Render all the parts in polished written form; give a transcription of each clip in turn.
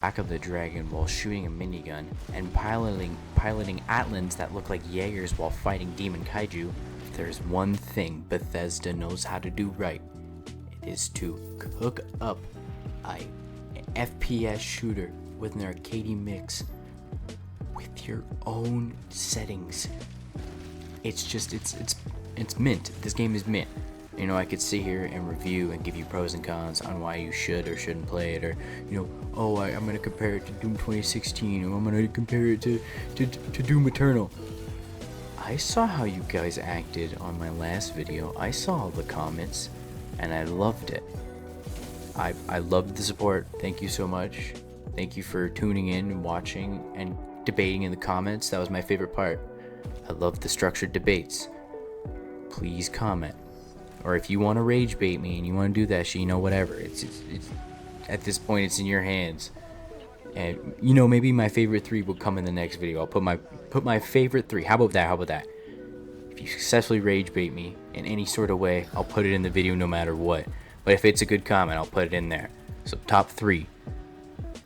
back of the dragon while shooting a minigun and piloting Atlands that look like Jaegers while fighting demon kaiju, if there's one thing Bethesda knows how to do right, it is to cook up a FPS shooter with an arcadey mix with your own settings. It's just it's mint. This game is mint. You know, I could sit here and review and give you pros and cons on why you should or shouldn't play it, or, you know, oh, I'm going to compare it to Doom 2016, or I'm going to compare it to Doom Eternal. I saw how you guys acted on my last video. I saw all the comments, and I loved it. I loved the support. Thank you so much. Thank you for tuning in and watching and debating in the comments. That was my favorite part. I love the structured debates. Please comment. Or if you want to rage bait me and you want to do that shit, you know, whatever. It's at this point, it's in your hands. And, you know, maybe my favorite 3 will come in the next video. I'll put my favorite 3. How about that? If you successfully rage bait me in any sort of way, I'll put it in the video no matter what. But if it's a good comment, I'll put it in there. So top 3.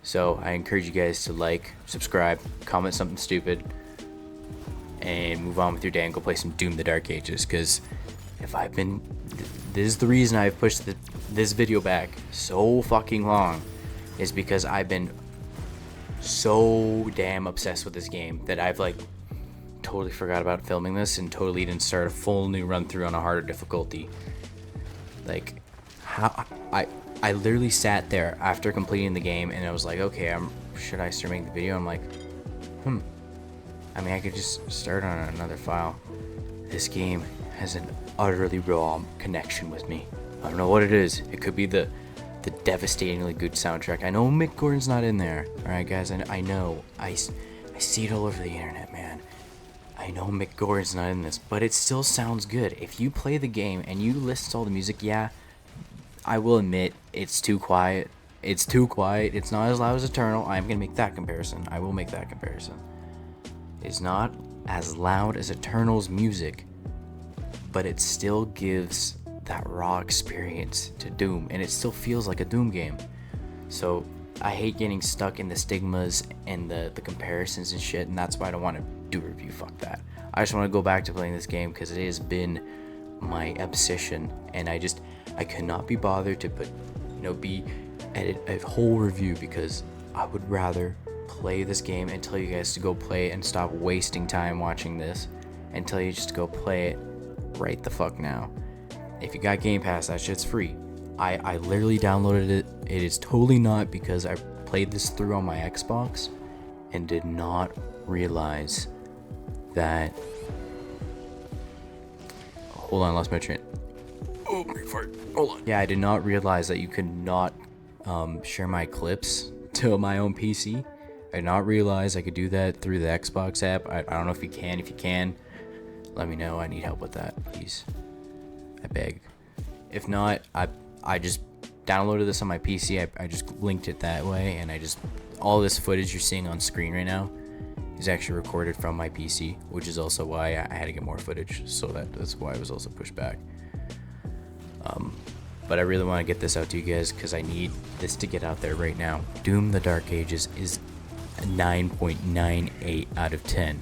So I encourage you guys to like, subscribe, comment something stupid, and move on with your day and go play some Doom the Dark Ages. Because this is the reason I've pushed this video back so fucking long, is because I've been so damn obsessed with this game that I've like totally forgot about filming this and totally didn't start a full new run through on a harder difficulty. Like, how I literally sat there after completing the game and I was like, okay, should I start making the video? I'm like, I mean, I could just start on another file. This game has an utterly raw connection with me. I don't know what it is. It could be the devastatingly good soundtrack. I know Mick Gordon's not in there. Alright guys, I know. I see it all over the internet, man. I know Mick Gordon's not in this, but it still sounds good. If you play the game and you listen to all the music, yeah, I will admit it's too quiet. It's too quiet. It's not as loud as Eternal. I'm gonna make that comparison. I will make that comparison. It's not as loud as Eternal's music, but it still gives that raw experience to Doom, and it still feels like a Doom game. So I hate getting stuck in the stigmas and the comparisons and shit, and that's why I don't want to do a review. Fuck that. I just want to go back to playing this game because it has been my obsession, and I could not be bothered to edit a whole review because I would rather play this game and tell you guys to go play it and stop wasting time watching this, and tell you just to go play it right the fuck now. If you got Game Pass, that shit's free. I literally downloaded it. It is totally not because I played this through on my Xbox and did not realize that. Hold on, I lost my train. Oh, great fart. Hold on. Yeah, I did not realize that you could not share my clips to my own PC. I did not realize I could do that through the Xbox app. I don't know if you can. If you can, let me know. I need help with that, please. I beg. If not, I just downloaded this on my PC. I just linked it that way, and all this footage you're seeing on screen right now is actually recorded from my PC, which is also why I had to get more footage. So that's why it was also pushed back. But I really want to get this out to you guys because I need this to get out there right now. Doom the Dark Ages is a 9.98 out of 10.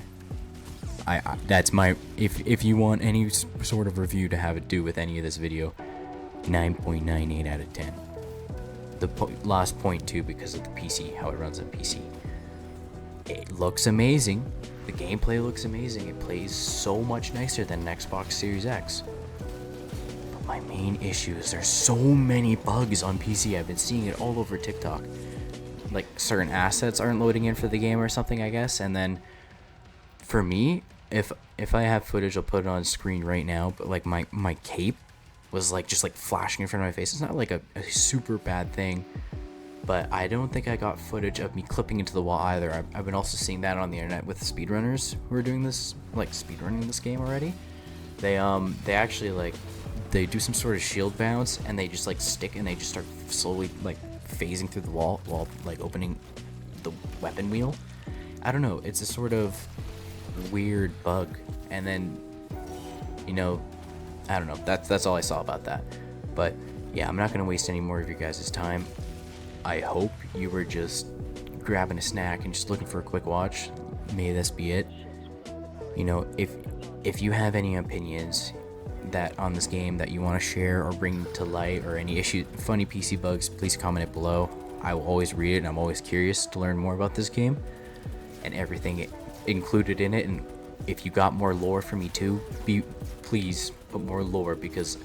That's my, if you want any sort of review to have it do with any of this video, 9.98 out of 10. The last 0.2 because of the PC, how it runs on PC. It looks amazing. The gameplay looks amazing. It plays so much nicer than an Xbox Series X. But my main issue is there's so many bugs on PC. I've been seeing it all over TikTok. Like certain assets aren't loading in for the game or something, I guess, and then for me, if I have footage, I'll put it on screen right now, but like my cape was like just like flashing in front of my face. It's not like a super bad thing, but I don't think I got footage of me clipping into the wall either. I've been also seeing that on the internet with speedrunners who are doing this, like speedrunning this game already. They actually like, they do some sort of shield bounce and they just like stick and they just start slowly like phasing through the wall while like opening the weapon wheel. I don't know, it's a sort of weird bug, and then, you know, I don't know, that's all I saw about that. But yeah, I'm not gonna waste any more of your guys' time. I hope you were just grabbing a snack and just looking for a quick watch, may this be it. You know, if you have any opinions that on this game that you want to share or bring to light, or any issue, funny PC bugs, please comment it below. I will always read it, and I'm always curious to learn more about this game and everything included in it. And if you got more lore for me too, please put more lore, because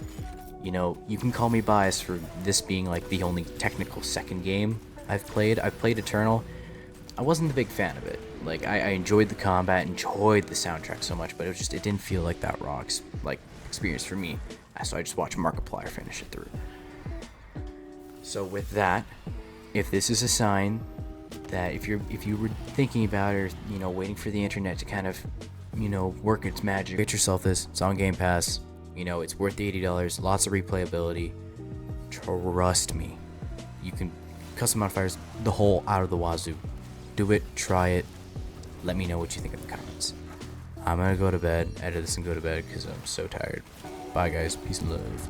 you know, you can call me biased for this being like the only technical second game I've played. I've played Eternal. I wasn't a big fan of it. Like, I enjoyed the combat, enjoyed the soundtrack so much, but it didn't feel like that raw experience for me. So I just watched Markiplier finish it through. So with that, if this is a sign that if you were thinking about it, or you know, waiting for the internet to kind of, you know, work its magic, get yourself this. It's on Game Pass. You know, it's worth the $80. Lots of replayability. Trust me, you can custom modifiers the whole out of the wazoo. Do it, try it. Let me know what you think in the comments. I'm gonna go to bed, edit this and go to bed because I'm so tired. Bye guys, peace and love.